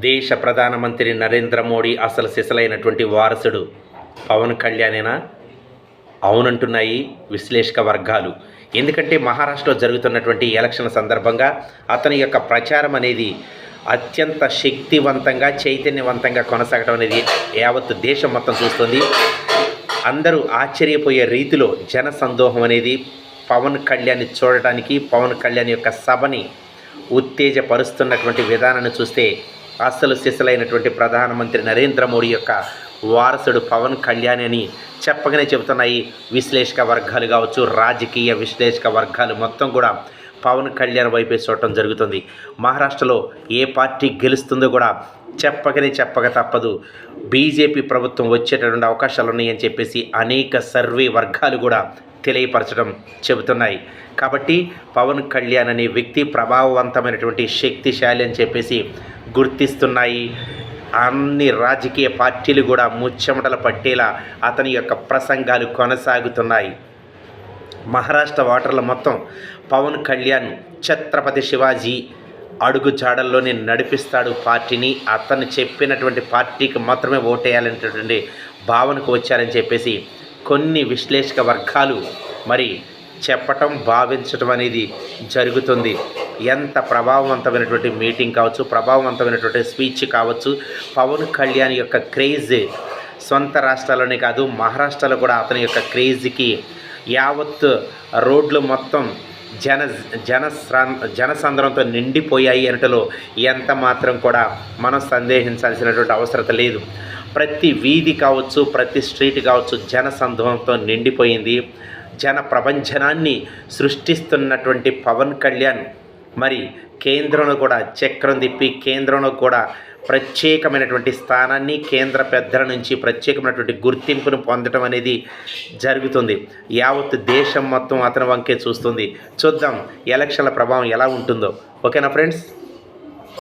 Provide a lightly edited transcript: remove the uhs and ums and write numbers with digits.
దేశ ప్రధానమంత్రి నరేంద్ర మోడీ అసలు సిసలైనటువంటి వారసుడు పవన్ కళ్యాణేనా? అవునంటున్నాయి విశ్లేషక వర్గాలు. ఎందుకంటే మహారాష్ట్రలో జరుగుతున్నటువంటి ఎలక్షన్ సందర్భంగా అతని యొక్క ప్రచారం అనేది అత్యంత శక్తివంతంగా, చైతన్యవంతంగా కొనసాగడం అనేది యావత్ దేశం మొత్తం చూస్తుంది. అందరూ ఆశ్చర్యపోయే రీతిలో జన సందోహం అనేది పవన్ కళ్యాణ్ని చూడటానికి, పవన్ కళ్యాణ్ యొక్క సభని ఉత్తేజపరుస్తున్నటువంటి విధానాన్ని చూస్తే అసలు సిసలైనటువంటి ప్రధానమంత్రి నరేంద్ర మోడీ యొక్క వారసుడు పవన్ కళ్యాణ్ అని చెప్పగానే చెబుతున్నాయి విశ్లేషక వర్గాలు కావచ్చు, రాజకీయ విశ్లేషక వర్గాలు మొత్తం కూడా పవన్ కళ్యాణ్ వైపే చూడటం జరుగుతుంది. మహారాష్ట్రలో ఏ పార్టీ గెలుస్తుందో కూడా చెప్పక తప్పదు. బీజేపీ ప్రభుత్వం వచ్చేటటువంటి అవకాశాలు ఉన్నాయని చెప్పేసి అనేక సర్వే వర్గాలు కూడా తెలియపరచడం చెబుతున్నాయి. కాబట్టి పవన్ కళ్యాణ్ అనే వ్యక్తి ప్రభావవంతమైనటువంటి శక్తిశాలి అని చెప్పేసి గుర్తిస్తున్నాయి. అన్ని రాజకీయ పార్టీలు కూడా ముచ్చెమటలు పట్టేలా అతని యొక్క ప్రసంగాలు కొనసాగుతున్నాయి. మహారాష్ట్ర ఓటర్ల మొత్తం పవన్ కళ్యాణ్ ఛత్రపతి శివాజీ అడుగు జాడల్లోనే నడిపిస్తాడు పార్టీని, అతను చెప్పినటువంటి పార్టీకి మాత్రమే ఓటేయాలనేటటువంటి భావనకు వచ్చారని చెప్పేసి కొన్ని విశ్లేషక వర్గాలు మరి చెప్పటం, భావించటం అనేది జరుగుతుంది. ఎంత ప్రభావవంతమైనటువంటి మీటింగ్ కావచ్చు, ప్రభావవంతమైనటువంటి స్పీచ్ కావచ్చు, పవన్ కళ్యాణ్ యొక్క క్రేజ్ సొంత రాష్ట్రాల్లోనే కాదు మహారాష్ట్రలో కూడా అతని యొక్క క్రేజ్కి యావత్ రోడ్లు మొత్తం జనసంద్రంతో నిండిపోయాయి అనటలో ఎంత మాత్రం కూడా మనం సందేహించాల్సినటువంటి అవసరం లేదు. ప్రతి వీధి కావచ్చు, ప్రతి స్ట్రీట్ కావచ్చు జనసంద్రంతో నిండిపోయింది. జన ప్రపంచనాన్ని సృష్టిస్తున్నటువంటి పవన్ కళ్యాణ్ మరి కేంద్రంలో కూడా చక్రం తిప్పి కేంద్రంలో కూడా ప్రత్యేకమైనటువంటి స్థానాన్ని, కేంద్ర పెద్దల నుంచి ప్రత్యేకమైనటువంటి గుర్తింపును పొందడం అనేది జరుగుతుంది. యావత్ దేశం మొత్తం అతని వంకే చూస్తుంది. చూద్దాం ఎలక్షన్ల ప్రభావం ఎలా ఉంటుందో. ఓకేనా ఫ్రెండ్స్?